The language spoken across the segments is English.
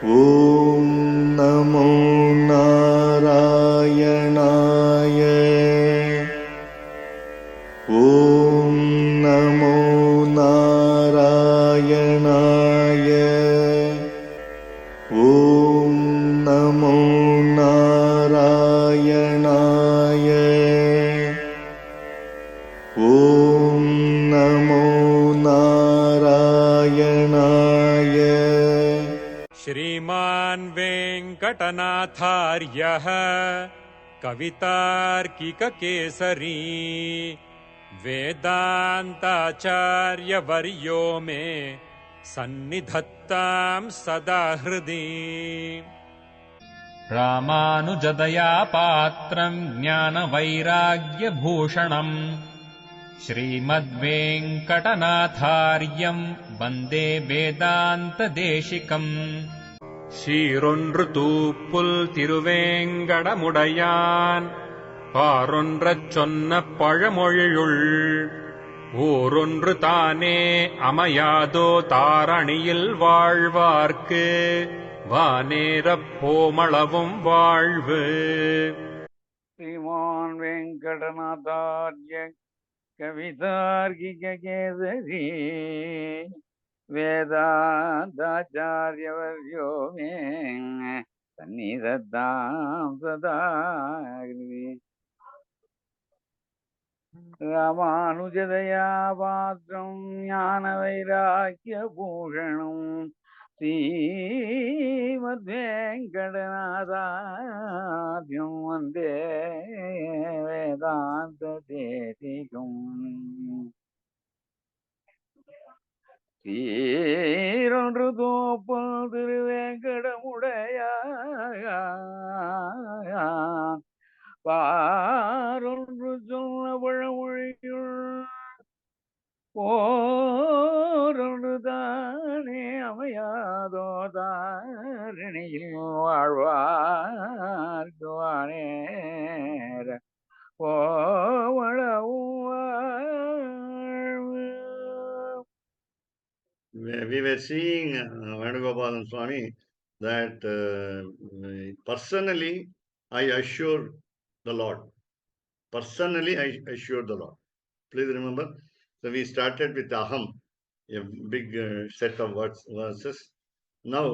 ॐ नमो नारायणाय। ॐ नमो नारायणाय। ॐ नमो नारायणाय। ॐ नमो नारायणाय। श्रीमान् वेङ्कटनाथार्यः कवितार्किककेसरी वेदान्ताचार्यवर्यो मे सन्निधत्तां सदा हृदि। रामानुजदया पात्रम् ज्ञानवैराग्यभूषणम् श्रीमद्वेङ्कटनाथार्यम् वन्दे वेदान्तदेशिकम्। சீரொன்று தூப்புல் திருவேங்கடமுடையான் பாரொன்றச் சொன்ன பழமொழியுள் ஊரொன்று தானே அமையாதோ தாரணியில் வாழ்வார்க்கு வானேரப் போமளவும் வாழ்வு. श्रीमान् वेङ्कटनाथार्य कवितार्किककेसरी वेदान्ताचार्यवर्यो मे सन्निधत्तां सदा हृदि। रामानुजदया पात्रं ज्ञानवैराग्यभूषणम् श्रीमद्वेङ्कटनाथार्यं वन्दे वेदान्तदेशिकम्। சீரொன்று தோப்புல் திருவேங்கடமுடையான் பாரொன்று சொன்ன பழமொழியுள் ஓரொன்று தானே அமையாதோ தாரணியில் வாழ்வார்க்குவானேர கோவளவும் வாழ்வு. We were seeing Venugopalan Swami that personally I assure the Lord. Personally I assure the Lord. Please remember. So we started with Aham, a big set of verses. Now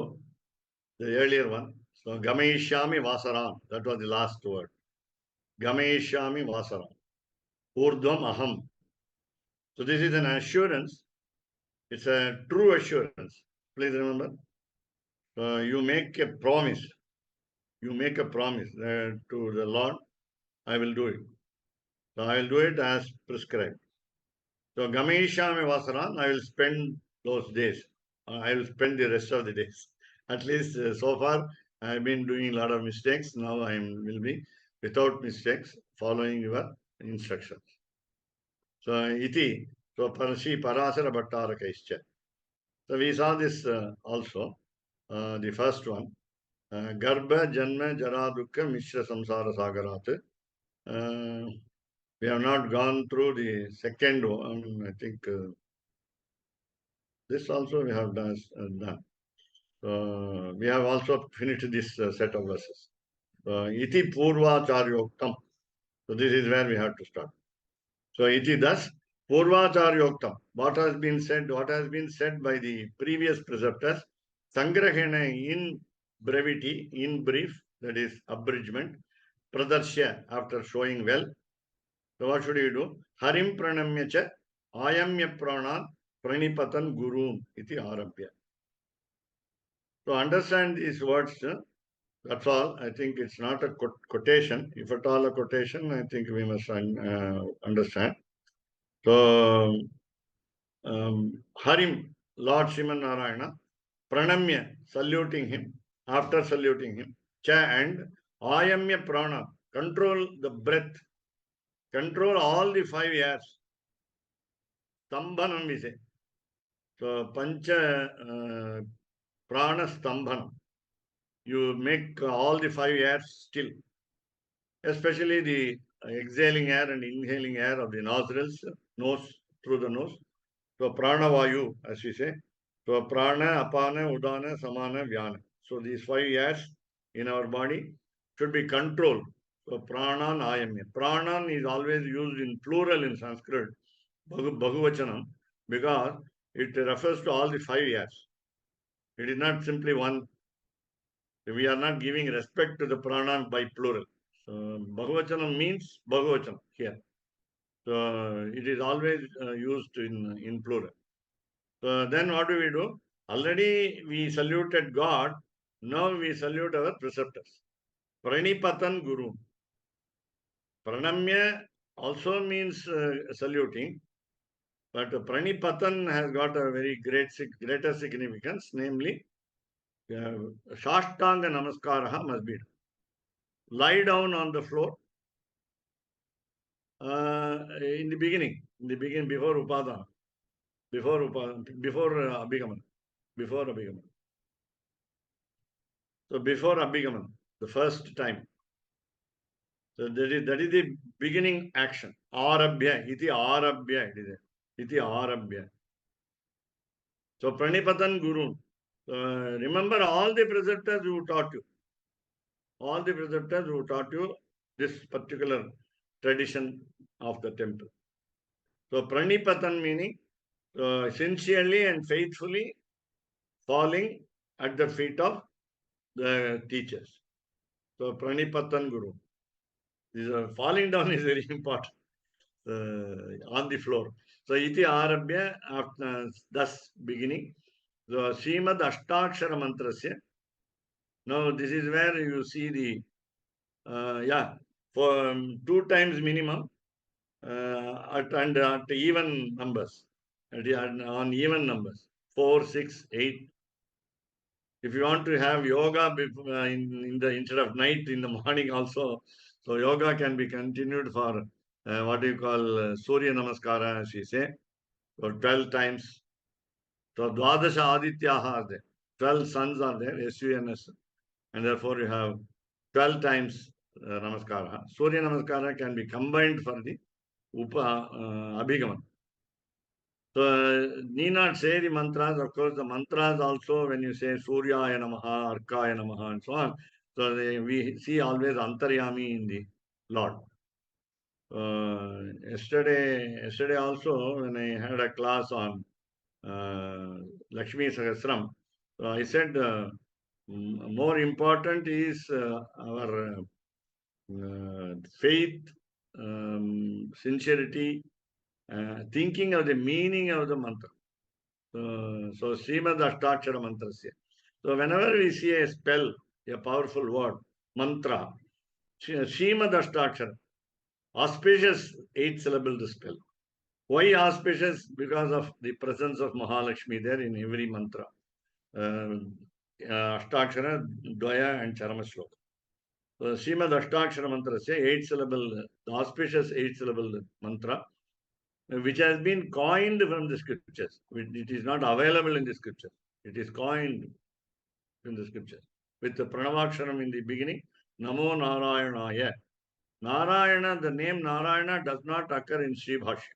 the earlier one. So Gameishyami Vasaram. That was the last word. Gameishyami Vasaram. Urdhvam Aham. So this is an assurance. It's a true assurance. Please remember. You make a promise. You make a promise to the Lord, I will do it. So I will do it as prescribed. So Gameshami Vasaran, I will spend those days. I will spend the rest of the days. At least so far, I have been doing a lot of mistakes. Now I will be without mistakes, following your instructions. So iti, so Parashi Parasara Bhattarakaischa. So we saw this also, the first one. Garbha, Janma, Jara, Dukkha, Mishra, Samsara, Sagarat. We have not gone through the second one. I think this also we have done. We have also finished this set of verses. Iti Purva Charyoktam. So this is where we have to start. So iti thus Purva Charyoktam. What has been said by the previous preceptors. Sangrahena in brevity, in brief, that is abridgment. Pradarsya, after showing well. So what should you do? Harim pranamya cha ayamya pranan pranipatan gurum iti arabhya. To understand these words, that's all. I think it's not a quotation. If at all a quotation, I think we must understand. So Harim, Lord Sriman Narayana, pranamya, saluting him, after saluting him, cha and ayamya prana, control the breath, control all the 5 airs. Stambhanam we say. So pancha prana stambhanam. You make all the 5 airs still, especially the exhaling air and inhaling air of the nostrils, nose, through the nose. So prana vayu, as we say. So prana, apana, udana, samana, vyana. So these 5 hairs in our body should be controlled. So pranan ayamya. Pranan is always used in plural in Sanskrit, Bhagavachanam, because it refers to all the 5 hairs. It is not simply one. We are not giving respect to the pranan by plural. So Bhagavachanam means Bhagavachanam here. So it is always used in plural. So then what do? Already we saluted God. Now we salute our preceptors. Pranipatan Guru. Pranamya also means saluting. But Pranipatan has got a very greater significance, namely, Shashtanga Namaskaraha must be done. Lie down on the floor in the beginning, before Upadana, before Abhigaman, before Abhigaman. So before Abhigaman, the first time. So that is the beginning action. Arabhya, iti Arabhya, it is. Iti Arabhya. So Pranipatan Guru. Remember all the preceptors who taught you. All the preceptors who taught you this particular tradition of the temple. So Pranipatan meaning sincerely and faithfully falling at the feet of the teachers. So Pranipatan Guru. Falling down is very important on the floor. So iti arabhya, thus beginning. So Srimad Ashtakshara Mantrasya. Now this is where you see the, for 2 times minimum at even numbers, on even numbers, 4, 6, 8. If you want to have yoga instead of night, in the morning also, so yoga can be continued for what you call Surya Namaskara, as we say, for 12 times. So Dwadasha Adityaha are there. 12 suns are there, SUNS. And therefore you have 12 times Namaskara. Surya Namaskara can be combined for the Abhigaman. So need not say the mantras. Of course, the mantras also, when you say Suryaya Namaha, Arkaya Namaha, and so on. So we see always Antaryami in the Lord. Yesterday also, when I had a class on Lakshmi Sahasram, so I said more important is our faith, sincerity, thinking of the meaning of the mantra. So Srimad Ashtakshara Mantrasya. So whenever we see a spell, a powerful word, mantra, Srimad Ashtakshara, auspicious 8-syllable spell. Why auspicious? Because of the presence of Mahalakshmi there in every mantra. Ashtakshara, Dvaya and Charama Shloka. So Srimad Ashtakshara Mantrasya, 8-syllable, the auspicious 8-syllable mantra, which has been coined from the scriptures. It is not available in the scriptures. It is coined in the scriptures. With the Pranavaksharam in the beginning, Namo Narayanaya. Narayana, the name Narayana does not occur in Sri Bhashya.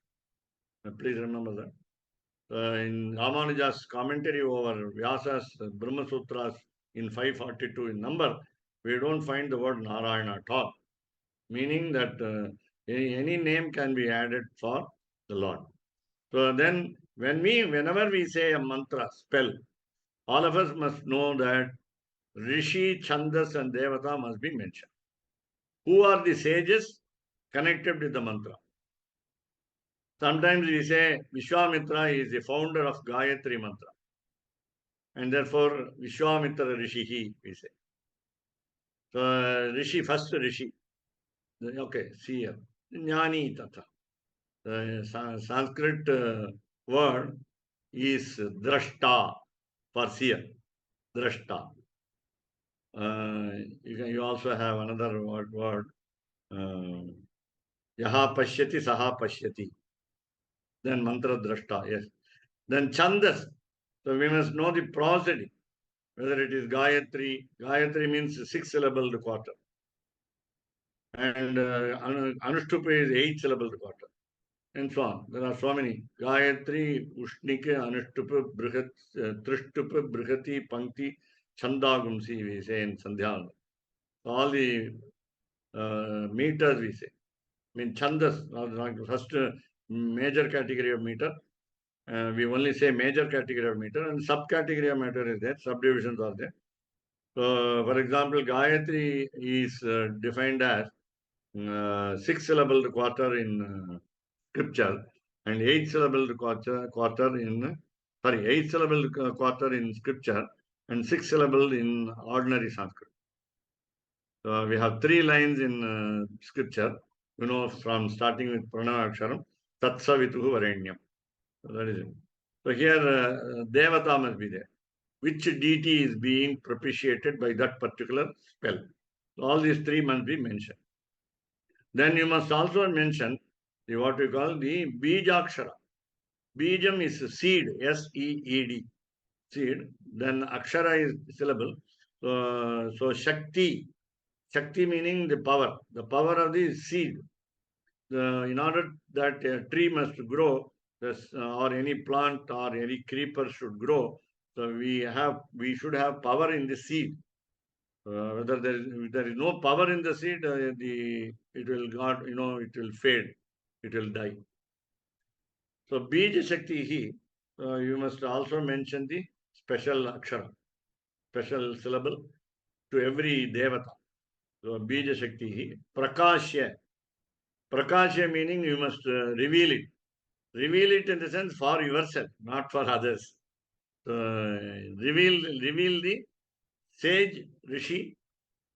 Please remember that. In Ramanuja's commentary over Vyasa's Brahma Sutras in 542 in number, we don't find the word Narayana at all. Meaning that any name can be added for the Lord. So then, whenever we say a mantra, spell, all of us must know that Rishi, Chandas, and Devata must be mentioned. Who are the sages connected with the mantra? Sometimes we say Vishwamitra is the founder of Gayatri mantra. And therefore, Vishwamitra Rishihi, we say. So, Rishi, first Rishi. Okay, see here. Jnani Tata. The Sanskrit word is drashta, for seer. Drashta. You also have another word. Yaha pashyati, saha pashyati. Then mantra drashta, yes. Then chandas. So we must know the prosody. Whether it is Gayatri. Gayatri means 6-syllabled quarter. And Anushtupa is 8-syllabled quarter. And so on. There are so many. Gayatri, Ushnike, Anushtupa, Brihat, Trishtupa, Brihati, Pankti. Chandagumsi we say in Sandhya. All the meters we say. I mean, Chandas, first major category of meter. We only say major category of meter, and subcategory of meter is there, subdivisions are there. So, for example, Gayatri is defined as 6-syllabled quarter in scripture and 8-syllabled quarter in, sorry, 8-syllabled quarter in scripture and 6-syllabled in ordinary Sanskrit. So we have 3 lines in scripture, from starting with Pranava Aksharam, Tatsavituhu Varenyam. So that is it. So here, Devata must be there. Which deity is being propitiated by that particular spell? So all these 3 must be mentioned. Then you must also mention what we call the Bijakshara. Bijam is seed, S-E-E-D, seed. Then Akshara is syllable. So Shakti meaning the power of the seed. In order that a tree must grow, or any plant or any creeper should grow, so we should have power in the seed. Whether there is no power in the seed, it will fade, it will die. So Bija Shakti, you must also mention the special akshara, special syllable to every devata. So Bija Shakti, Prakashya. Prakashya meaning you must reveal it. Reveal it in the sense for yourself, not for others. So, reveal the sage, rishi.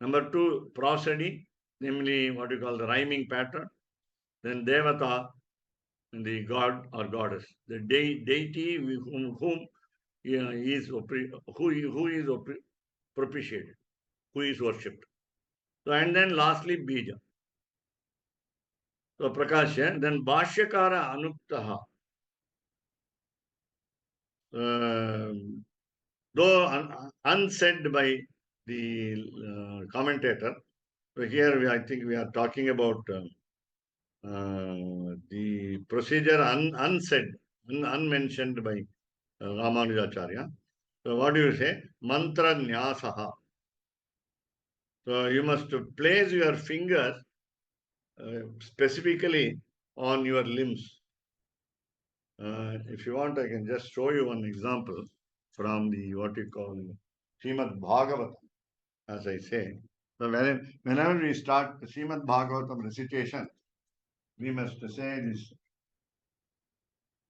Number 2, prosody, namely what you call the rhyming pattern. Then devata, the god or goddess, the deity whom is propitiated, who is worshipped. So, and then lastly bija. So Prakashya, then Bhashyakara Anuktaha. Though unsaid by the commentator, so here I think we are talking about the procedure unsaid, unmentioned by Ramanujacharya. So what do you say? Mantra Nyasaha. So you must place your fingers specifically on your limbs. If you want, I can just show you one example from the what you call Srimad Bhagavatam, as I say. So whenever we start the Srimad Bhagavatam recitation, we must say this.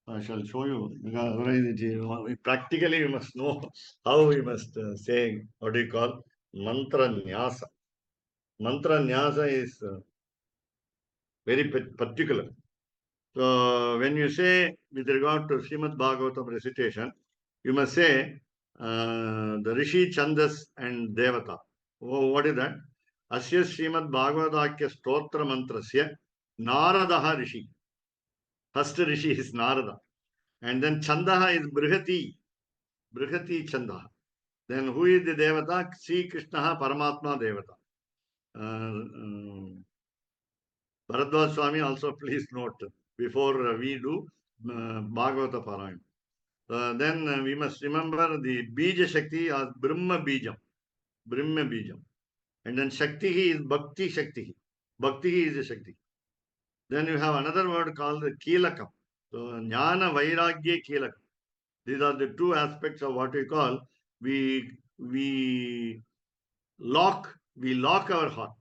I shall show you, because otherwise practically you must know how we must say what do you call mantra nyasa. Mantra nyasa is very particular. So when you say with regard to Srimad Bhagavatam recitation, you must say the Rishi, Chandas and Devata. Oh, what is that? Asya Srimad Bhagavatakya Stotra Mantrasya Naradaha Rishi. First Rishi is Narada. And then Chandaha is Brihati Chandaha. Then who is the Devata? Sri Krishna Paramatma Devata. Bharadwaj Swami also please note before we do Bhagavata Parayana. Then we must remember the Bija Shakti as Brahma Bijam. Brahma Bijam. And then Shakti is Bhakti Shakti. Bhakti is a Shakti. Then you have another word called the Kilakam. So Jnana Vairagya Kilakam. These are the 2 aspects of what we call we lock our heart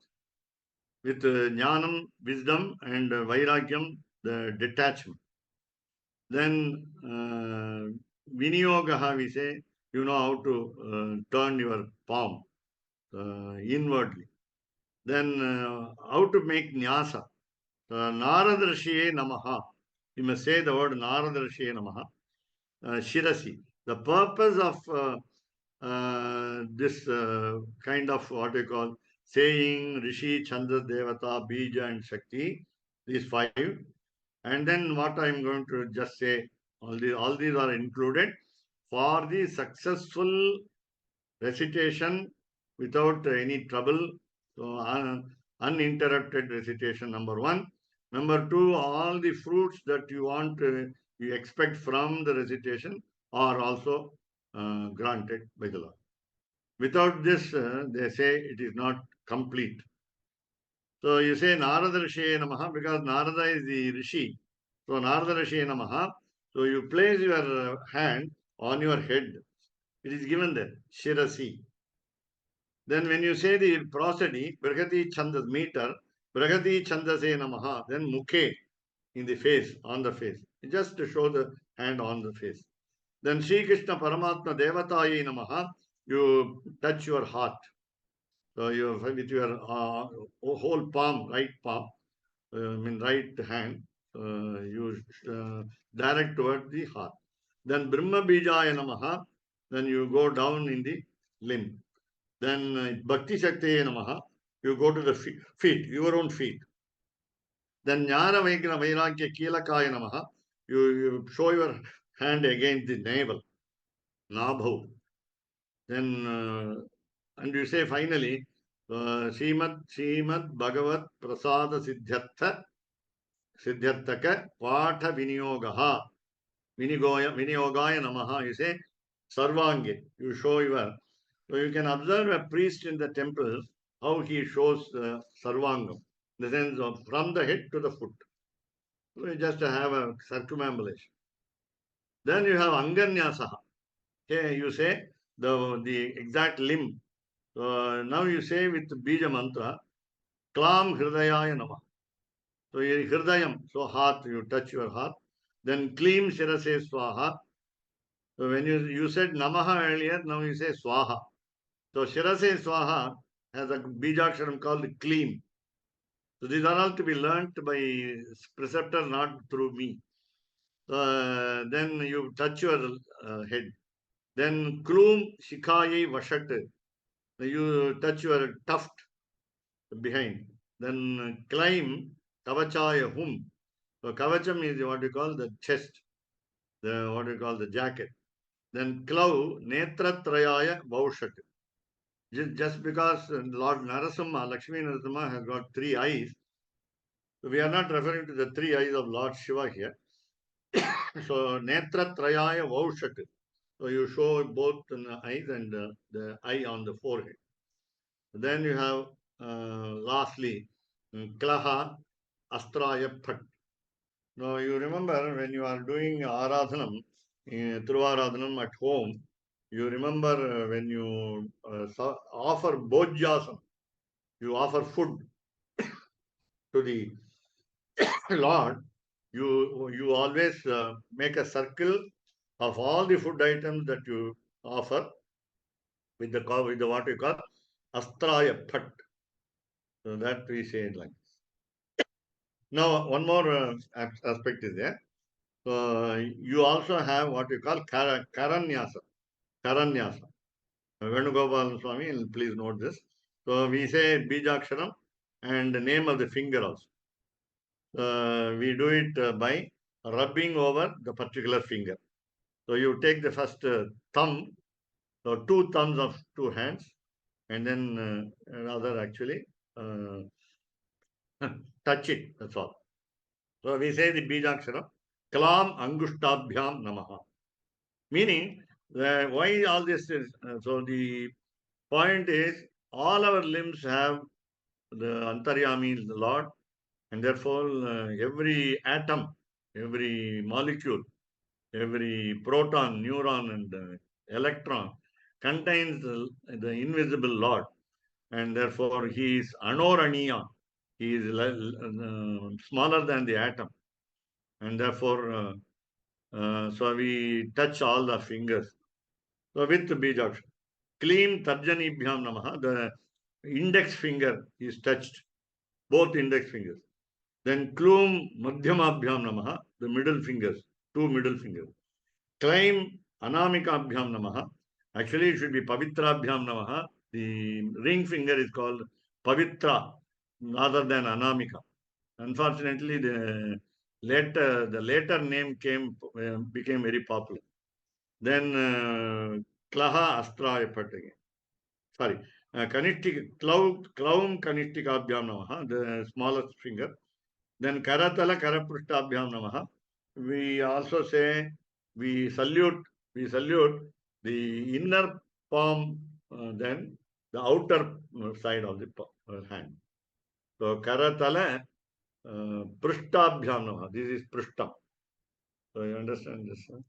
with Jnanam, wisdom, and Vairagyam, the detachment. Then Viniyogaha, we say, you know how to turn your palm inwardly. Then how to make Nyasa. Narada Rishiye Namaha. You must say the word Narada Rishiye Namaha. Shirasi. The purpose of this kind of what we call saying Rishi, Chandra, Devata, Bija and Shakti, these 5. And then what I am going to just say, all these are included for the successful recitation without any trouble. So uninterrupted recitation, number 1. Number 2, all the fruits that you want, you expect from the recitation are also granted by the Lord. Without this, they say it is not complete. So you say Narada Rishi Namaha because Narada is the Rishi. So Narada Rishi Namaha. So you place your hand on your head. It is given there, Shirasi. Then when you say the prosody, Brahati Chandas meter, Brahati Chandase Namaha, then Mukhe in the face, on the face. Just to show the hand on the face. Then Sri Krishna Paramatma Devataye Namaha, you touch your heart. So you with your whole palm, right palm, right hand, you direct toward the heart. Then Brahma Bijaya Namaha, then you go down in the limb. Then Bhakti Shakti Namaha, you go to the feet, your own feet. Then Jnana Vaikna Vairagya Kilakaya Namaha, you show your hand against the navel, Nabhu. Then, and you say finally, Srimad Bhagavat Prasada Siddharthaka Patha Vinyogaha. Viniyogaya Namaha. You say Sarvangi. You show your. So you can observe a priest in the temple how he shows Sarvangam. In the sense of from the head to the foot. So you just have a circumambulation. Then you have Anganyasaha. Okay, you say the exact limb. Now you say with Bija Mantra, Klam Hridayaya Nama. So Hridayam, so heart, you touch your heart. Then Klim Shirase Swaha. So when you said Namaha earlier, now you say Swaha. So Shirase Swaha has a Bijaksharam called Klim. So these are all to be learnt by preceptor, not through me. Then you touch your head. Then Klum Shikaye Vashat. You touch your tuft behind. Then climb Kavachaya Hum. So Kavacham is what we call the chest, what we call the jacket. Then Klau Netratrayaya Vaushat. Just because Lord Narasimha, Lakshmi Narasimha has got 3 eyes, so we are not referring to the 3 eyes of Lord Shiva here. So Netratrayaya Vaushat. So you show both the eyes and the eye on the forehead. Then you have lastly Klaha Astraya Phat. Now you remember when you are doing Aradhanam, Thiruvaradhanam at home, you remember when you offer Bhojyasam, you offer food to the Lord, you always make a circle of all the food items that you offer with the what we call Astraya Phat. So that we say it like this. Now one more aspect is there. You also have what we call Karanyasa. Karanyasa. Venugopal Swami, please note this. So we say Bijaksharam and the name of the finger also. We do it by rubbing over the particular finger. So you take the first thumb, so 2 thumbs of 2 hands, and then another actually touch it. That's all. So we say the Bijakshara, Kalam Angushtabhyam Namaha. Meaning, why all this is, so the point is, all our limbs have the Antaryami, the Lord, and therefore every atom, every molecule, every proton, neuron, and electron contains the invisible Lord, and therefore he is Anoraniya. He is smaller than the atom, and therefore, so we touch all the fingers. So with Bijakshara. Clean Tarjanibhyam Namaha, the index finger is touched, both index fingers. Then Klum Madhyamabhyam Namaha, the middle fingers, 2 middle fingers. Climb Anamikabhyam Namaha. Actually, it should be Pavitrabhyam Namaha. The ring finger is called Pavitra rather than Anamika. Unfortunately, the later name became very popular. Then Klaha Astraya Phat again. Sorry, Klaum Kanishtikabhyam Namaha, the smallest finger. Then Karatala Karaprushtabhyam Namaha. We also say we salute the inner palm then the outer side of the hand. So Karatala Prishtabhyam Namaha. This is Prishtam. So you understand this? Huh?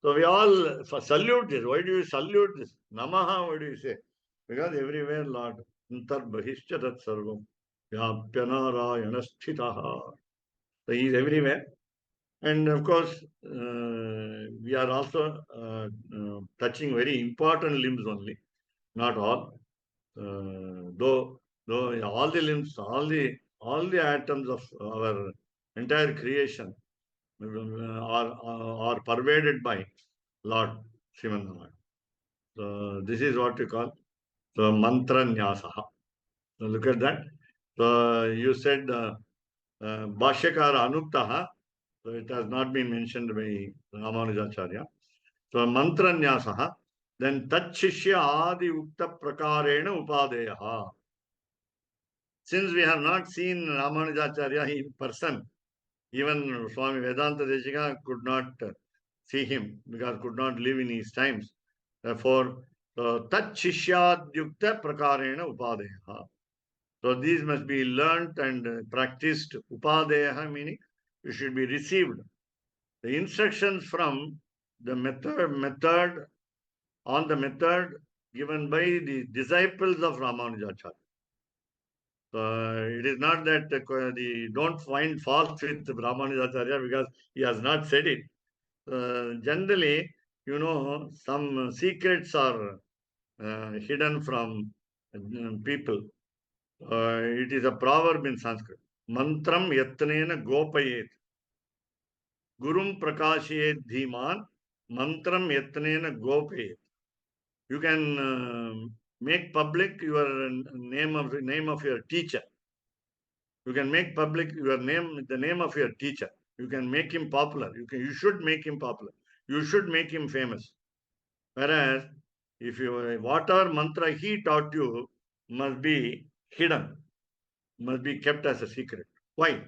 So we all salute this. Why do you salute this? Namaha, what do you say? Because everywhere, Lord, Antarbahishya Tat Sarvam, Vyapyanarayanasthitaha. So he is everywhere. And of course, we are also touching very important limbs only, not all. Though all the limbs, all the atoms of our entire creation are pervaded by Lord Srimandaran. So this is what we call so mantra nyasaha. So look at that. So you said Bhashyakara Anuktaha. So it has not been mentioned by Ramanujacharya. So mantra nyasaha. Then Tachishya Adi Ukta Prakarena Upadeyaha. Since we have not seen Ramanujacharya in person, even Swami Vedanta Deshika could not see him because could not live in his times. Therefore, Tat Shishyad-yukta Prakarena Upadeha. So these must be learnt and practiced. Upadeha meaning you should be received. The instructions from the method on the method given by the disciples of Ramanujacharya. It is not that don't find fault with Ramanujacharya because he has not said it. Generally, some secrets are hidden from people. It is a proverb in Sanskrit. Mantram yatnena gopayet. Gurum prakashayet dhiman. Mantram yatnena gopayet. You can make public your name of your teacher. You can make public the name of your teacher. You can make him popular. You should make him popular. You should make him famous. Whereas, if whatever mantra he taught you must be hidden, must be kept as a secret. Why?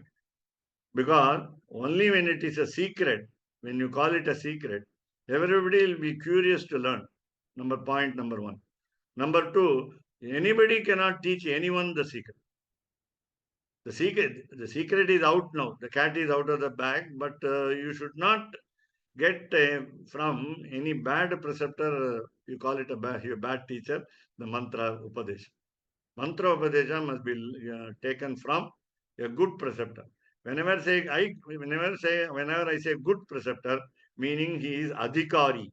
Because only when it is a secret, when you call it a secret, everybody will be curious to learn. Point number one. Number two, anybody cannot teach anyone the secret. The secret is out now. The cat is out of the bag, but you should not get from any bad preceptor, you call it a bad teacher, the mantra upadesha. Mantra upadesha must be taken from a good preceptor. Whenever I say good preceptor, meaning he is adhikari.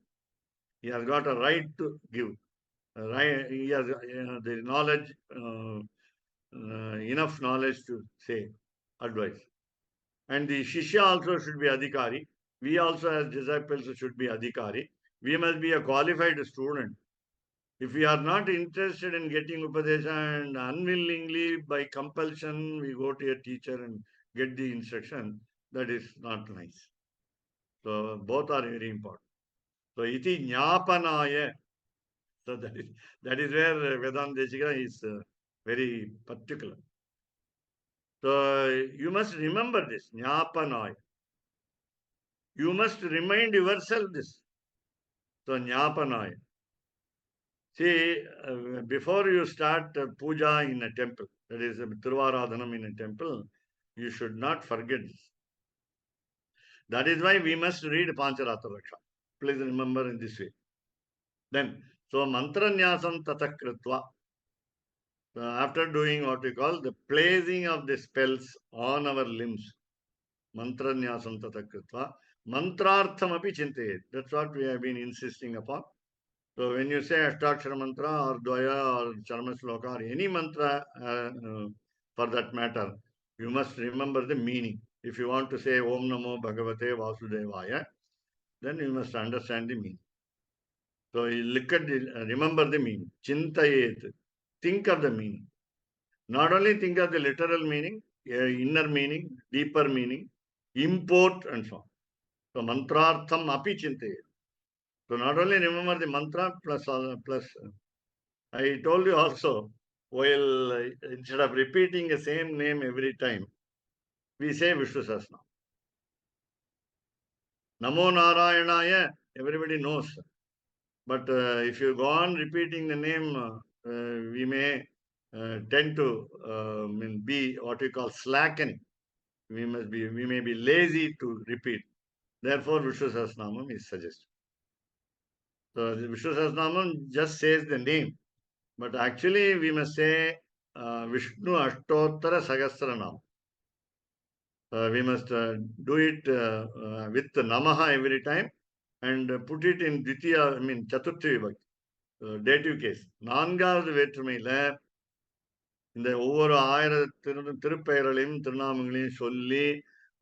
He has got a right to give. Right, he has the knowledge, enough knowledge to say advice. And the Shishya also should be Adhikari. We also as disciples should be Adhikari. We must be a qualified student. If we are not interested in getting Upadesha and unwillingly by compulsion we go to a teacher and get the instruction, that is not nice. So both are very important. So iti jnapanaya. So that is where Vedanta Deshika is very particular. So you must remember this, jnapanaya. You must remind yourself this. So, Jnapanaya. See, before you start puja in a temple, that is Tiruvaradhanam in a temple, you should not forget this. That is why we must read Pancaratra Raksa. Please remember in this way. Then, so Mantranyasam Tatakritva. After doing what we call the placing of the spells on our limbs, Mantranyasam Tatakritva, Mantrartham api chintayet. That's what we have been insisting upon. So when you say Ashtakshara mantra or Dvaya or Charma Sloka or any mantra for that matter, you must remember the meaning. If you want to say Om Namo Bhagavate Vasudevaya, then you must understand the meaning. So you look at remember the meaning. Chintayet. Think of the meaning. Not only think of the literal meaning, inner meaning, deeper meaning, import and so on. So mantrartham api chintayet. So not only remember the mantra plus I told you also, while instead of repeating the same name every time, we say Vishnu Sahasranam. Namo Narayanaya, everybody knows. But if you go on repeating the name, we may tend to be what we call slackening. We may be lazy to repeat. Therefore, Vishnu Sahasranamam is suggested. So the Vishnu Sahasranamam just says the name, but actually we must say Vishnu Ashtottara Sahasranam. We must do it with Namaha every time and put it in Dvitiya, Chaturthi Vibhakti, dative case. நான்காவது வேற்றுமையில இந்த ஒவ்வொரு திருப்பெயர்களையும் திருநாமங்களையும் சொல்லி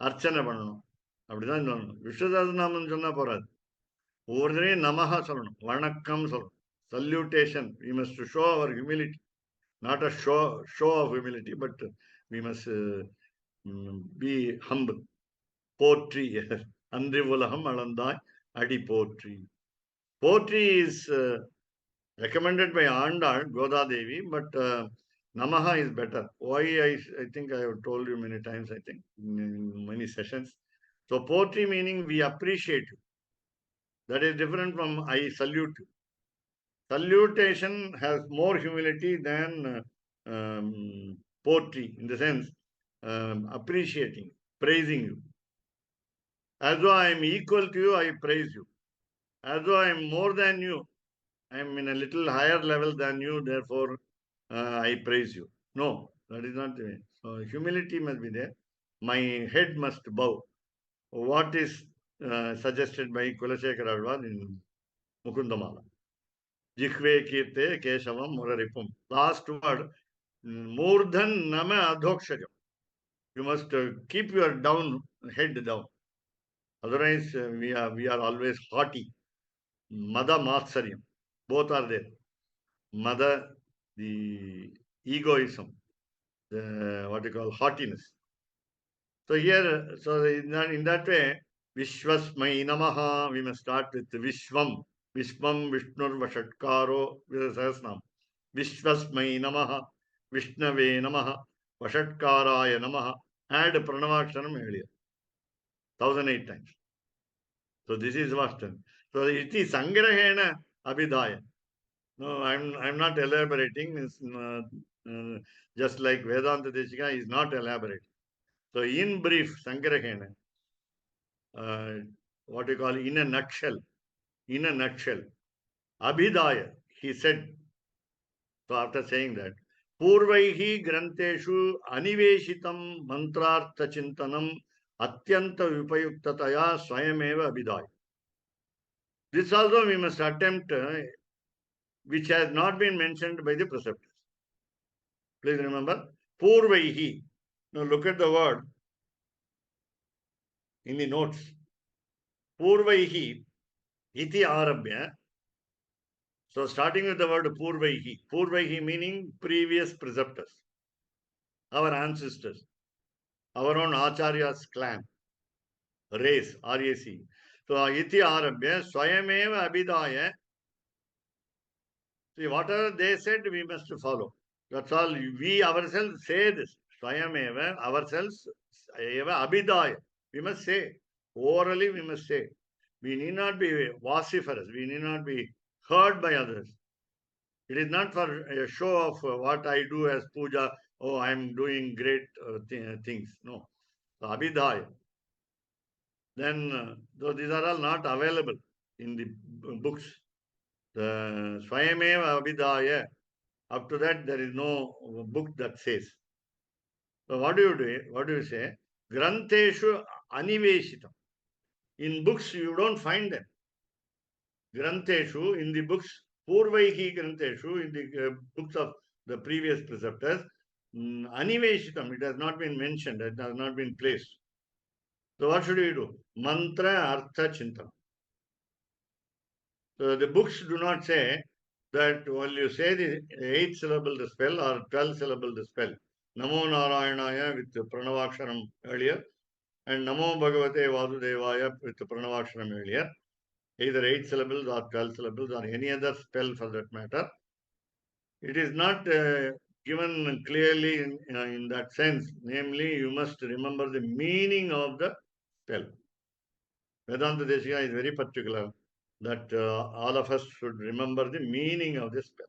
அர்ச்சனை பண்ணணும். அப்படிதான் சொல்லணும். விஸ்வசஹஸ்ரநாமம் சொன்னா போறாது. ஒவ்வொருத்தரையும் நமஹா சொல்லணும், வணக்கம் சொல்லணும், salutation. We must show our humility, not a show of humility, but we must be humble. போற்றி அன்றி உலகம் அளந்தாய் அடி போற்றி. Poetry is recommended by Andal, Goda Devi, but Namaha is better. Why? I think I have told you many times, I think, in many sessions. So poetry meaning we appreciate you. That is different from I salute you. Salutation has more humility than poetry, in the sense appreciating, praising you. As though I am equal to you, I praise you. As though I am more than you, I am in a little higher level than you, therefore I praise you. No, that is not the way. So humility must be there. My head must bow. What is suggested by Kulashekar Alvar in Mukundamala? Jihve kirte keshavam muraripum. Last word, murdhan nama adhokshajam. You must keep your head down. Otherwise, we are always haughty. Mada Matsaryam. Both are there. Mada, the egoism, the what you call haughtiness. So here, so in that way, Vishwasmai Namaha, we must start with Vishwam. Vishwam Vishnur Vashatkaro Sahasnam. Vishwasmai Namaha, Vishnave Namaha, Vashatkaraya Namaha. Add Pranavakshanam earlier. 1008 times. So this is what. So it is Sangrahena Abhidaya. No, I'm not elaborating. Just like Vedanta Deshika is not elaborating. So in brief, Sangrahena, what you call in a nutshell, Abhidaya, he said. So after saying that, Purvaihi Granteshu Aniveshitam Mantrartha Chintanam Atyanta Vipayuktataya Swayameva Abhidaya. This also we must attempt, which has not been mentioned by the preceptors. Please remember, Purvaihi. Now look at the word in the notes. Purvaihi iti arabhya. So starting with the word Purvaihi. Purvaihi meaning previous preceptors, our ancestors, our own Acharya's clan, race, R-A-C. So iti arabhya swayameva abhidaya. See, whatever they said, we must follow. That's all. We ourselves say this. Swayameva, ourselves, eva abhidaya. We must say. Orally, we must say. We need not be vociferous. We need not be heard by others. It is not for a show of what I do as puja. Oh, I am doing great things. No. So, abhidaya. Then, though these are all not available in the books. The Swayameva abhidaya. Up to that, there is no book that says. So what do you do? What do you say? Granteshu aniveshitam. In books, you don't find them. Granteshu, in the books, Purvaihi Granteshu, in the books of the previous preceptors, aniveshitam, it has not been mentioned, it has not been placed. So what should we do? Mantra Artha Chintanam. So the books do not say that while you say the 8 syllable the spell or 12 syllable the spell, Namo Narayanaya with Pranavaksharam earlier, and Namo Bhagavate Vasudevaya with Pranavaksharam earlier, either 8 syllables or 12 syllables or any other spell for that matter. It is not given clearly in that sense. Namely, you must remember the meaning of the spell. Vedanta Deshika is very particular. that all of us should remember the meaning of the spell.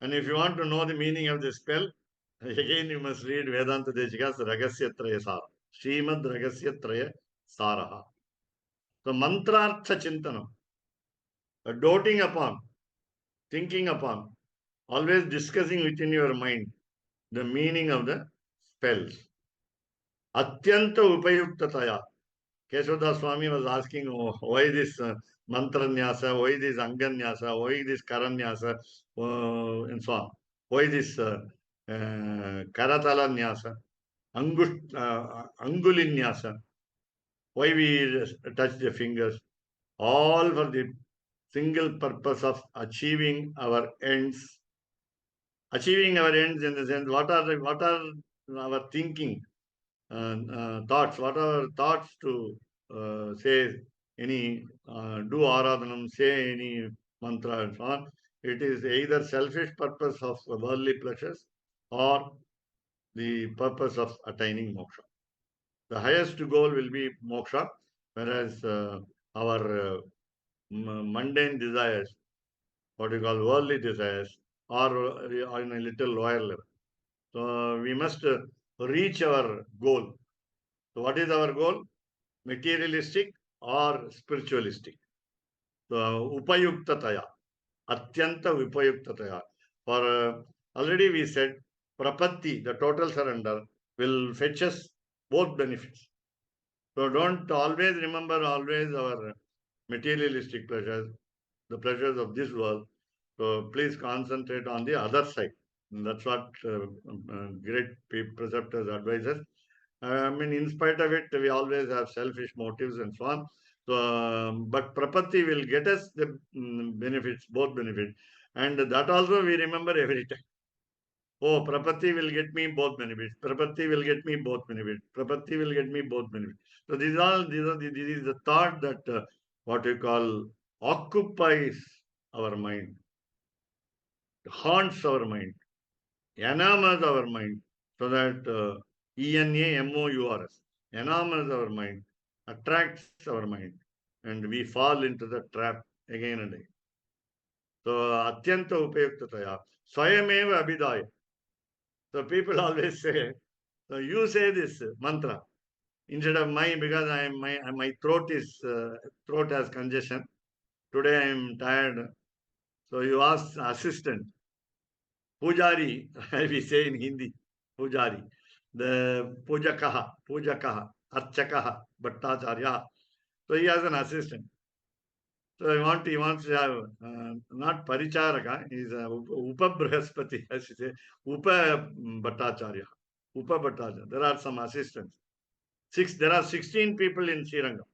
And if you want to know the meaning of the spell, again you must read Vedanta Deshika's Ragasya Traya Sara. Srimad Ragasya Traya Saraha. So mantrartha chintanam, doting upon, thinking upon, always discussing within your mind the meaning of the spells. Atyanta upayuktataya. Keshavdas Swami was asking, why this mantra nyasa, why this anganyasa, why this karanyasa, and so on. Why this karatala nyasa, anguli nyasa, why we touch the fingers, all for the single purpose of achieving our ends. Achieving our ends in the sense, what are our thinking, thoughts, what are our thoughts to say any, do aradhanam, say any mantra and so on. It is either selfish purpose of worldly pleasures or the purpose of attaining moksha. The highest goal will be moksha, whereas our mundane desires, what you call worldly desires, are in a little lower level. So we must reach our goal. So what is our goal? Materialistic or spiritualistic? So upayuktataya, atyanta upayuktataya. For already we said, prapatti, the total surrender, will fetch us both benefits. So don't always remember our materialistic pleasures, the pleasures of this world. So please concentrate on the other side. And that's what great preceptors advise us. I mean, in spite of it, we always have selfish motives and so on. So, but prapatti will get us the benefits, both benefits. And that also we remember every time. Oh, prapatti will get me both benefits. Prapatti will get me both benefits. Prapatti will get me both benefits. So this is the thought that what you call occupies our mind, haunts our mind, enamours our mind, so that ENAMOURS, enamours our mind, attracts our mind, and we fall into the trap again and again. So atyanta upayuktataya, swayameva abhidaya. So people always say, so you say this mantra instead of my, because my throat has congestion. Today I am tired. So you ask assistant, pujari, we say in Hindi, pujari, the pujakaha, archakaha, bhattacharya. So he has an assistant. So he wants to have not paricharaka, he's a upa brihaspati, as you say, upa bhattacharya, upa bhattacharya. There are some assistants. There are 16 people in Srirangam.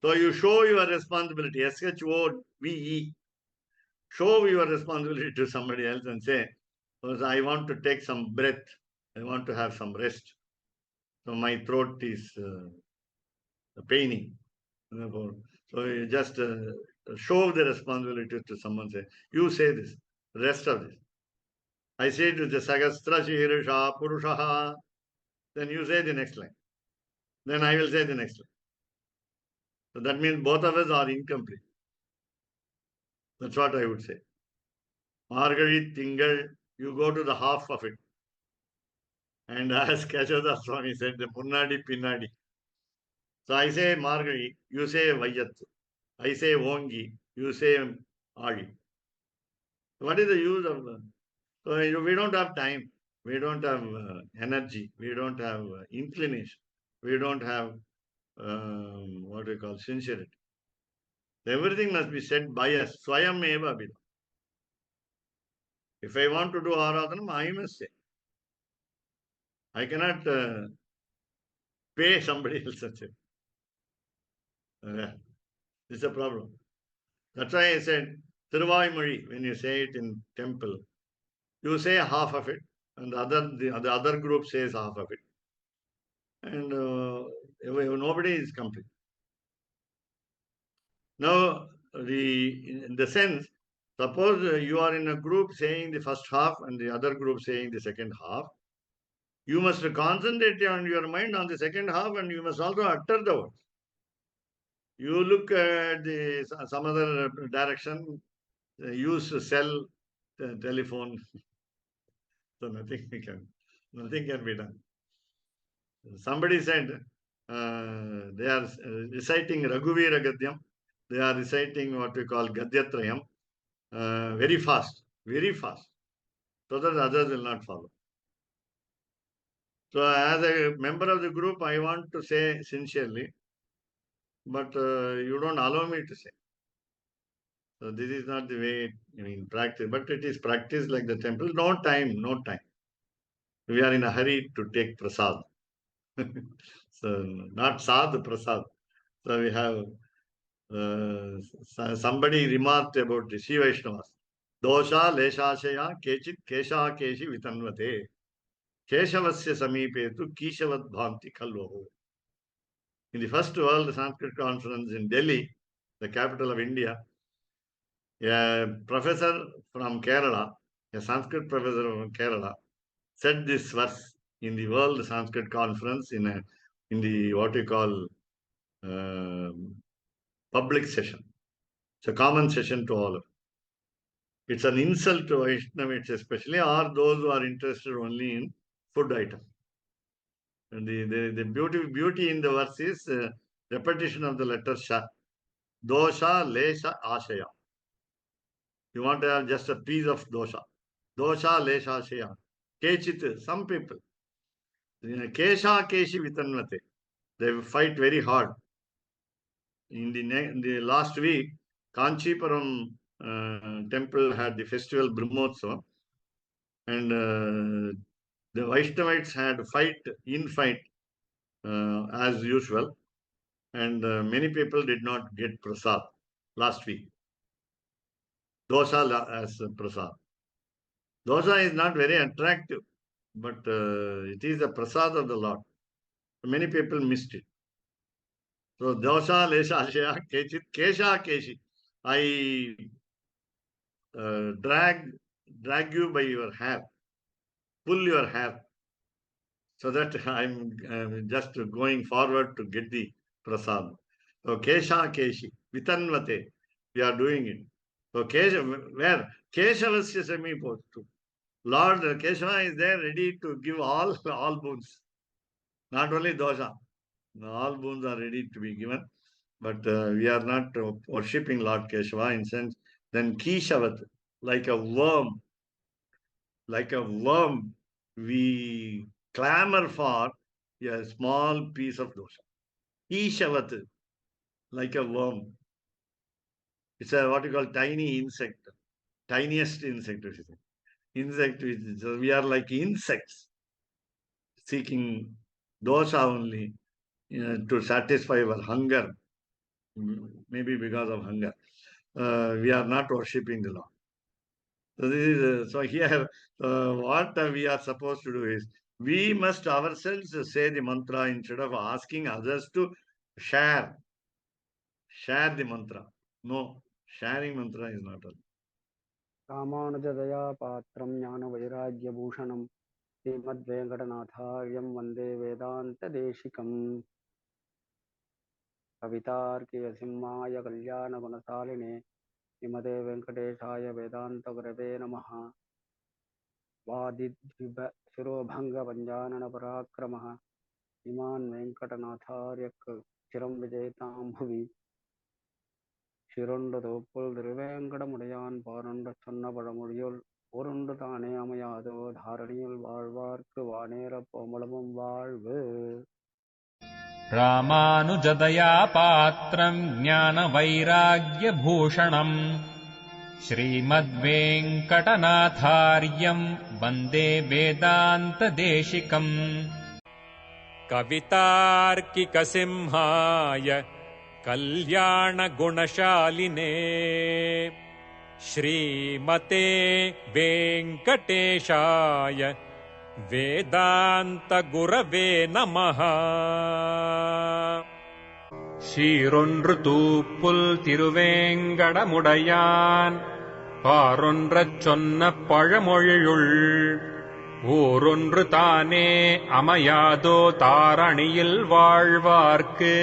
So you show your responsibility, SHOVE. Show your responsibility to somebody else and say, I want to take some breath. I want to have some rest. So my throat is paining. So you just show the responsibility to someone. Say, you say this, rest of this. I say to the Sagastra Shirisha Purushaha. Then you say the next line. Then I will say the next line. So that means both of us are incomplete. That's what I would say. Margari Tingal, you go to the half of it. And as Keshavdas Swami said, the Punnadi Pinnadi. So I say Margari, you say Vayat. I say Vongi, you say Adi. What is the use of so we don't have time. We don't have energy. We don't have inclination. We don't have what we call sincerity. Everything must be said by us. Swayam eva abhidha. If I want to do aradhanam, I must say. I cannot pay somebody else to say. This is a problem. That's why I said, Thiruvaimozhi, when you say it in temple, you say half of it, and the other group says half of it. And nobody is complete. Now, in the sense, suppose you are in a group saying the first half and the other group saying the second half, you must concentrate on your mind on the second half and you must also utter the words. You look at some other direction, use cell, telephone, so nothing can be done. Somebody said they are reciting Raghuvira Gadyam, they are reciting what we call Gadyatrayam very fast, so that others will not follow. So as a member of the group, I want to say sincerely, but you don't allow me to say. So this is not the way practice, but it is practiced like the temple. No time. We are in a hurry to take prasad. So not sad, prasad. So we have somebody remarked about the Shiva Vaishnavas. Dosha leshashaya kechit kesha keshi vitanvate. Keshavasya samipe tu kishavat bhanti khalvaho. In the first World Sanskrit Conference in Delhi, the capital of India, a professor from Kerala, a Sanskrit professor from Kerala, said this verse in the World Sanskrit Conference in the what we call public session. It's a common session to all of us. It's an insult to Vaishnavites especially, or those who are interested only in food items. And the beauty in the verse is repetition of the letter Sha. Dosha, Lesha, Ashaya. You want to have just a piece of dosha. Dosha, Lesha, Ashaya. Kechit, some people. Kesha, Keshi, Vitanvate. They fight very hard. In the last week, Kanchipuram temple had the festival Brahmotsavam, and the Vaishnavites had fight as usual, and many people did not get prasad last week. Dosa as prasad. Dosa is not very attractive, but it is a prasad of the Lord. Many people missed it. So dosa, lesha, ashaya, kechit, kesha, keshi. I drag you by your hair, pull your hair, so that I'm just going forward to get the prasad. So kesha, keshi, vitanvate, we are doing it. So kesha, where keshavasya sami postu. Lord Keshava is there ready to give all boons, not only dosha. All boons are ready to be given, but we are not worshipping Lord Keshava in sense. Then Kishavat, like a worm, we clamor for a small piece of dosha. Kishavat, like a worm. It's a what you call tiny insect, tiniest insect. Insect, so we are like insects seeking dosha only to satisfy our hunger, maybe because of hunger. We are not worshipping the Lord. So this is so here. What we are supposed to do is we must ourselves say the mantra instead of asking others to share the mantra. No, sharing mantra is not all. रामानुजदया पात्रं ज्ञानवैराग्यभूषणं श्रीमद्वेङ्कटनाथार्यं वन्दे वेदान्तदेशिकम् कवितार्कियसिंहाय कल्याणगुणशालिने श्रीमते वेङ्कटेशाय वेदान्तगुरवे नमः। वादिद्विभशिरोभङ्गपञ्चाननपराक्रमः श्रीमान् वेङ्कटनाथार्य चिरं विजयतां भुवि சிறொன்று தொகுப்புள் திருவேங்கடமுடையான் பாரொன்று சொன்ன பழமொழியுள் ஒருண்டு தானே அமையாதோ தாரணியில் வாழ்வார்க்கு வானேர போமளமும் வாழ்வு. ராமானுஜதயா பாத்திரம் ஞானவைராக்யபூஷணம் ஸ்ரீமத்வேங்கடநாதார்யம் வந்தே வேதாந்ததேசிகம். कवितार्किकसिंहाय कल्याणगुणशालिने श्रीमते वेङ्कटेशाय वेदान्तगुरवे नमः. சீரொன்று தூப்புல் திருவேங்கடமுடையான் பாரொன்றச் சொன்ன பழமொழியுள் ஊரொன்று தானே அமையாதோ தாரணியில் வாழ்வார்க்கு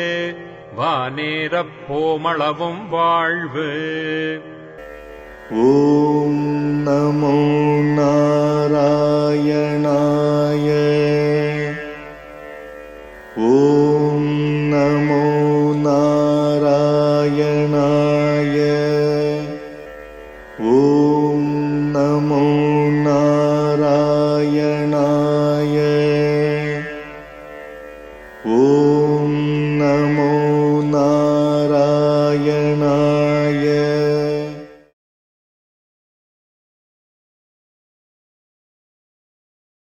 வானேரப் போமளவும் வாழ்வு. ஓம் நமோ நாராயணாய. ஓம் நமோ நாராயணாய. ஓம் நமோ நாராயணாய.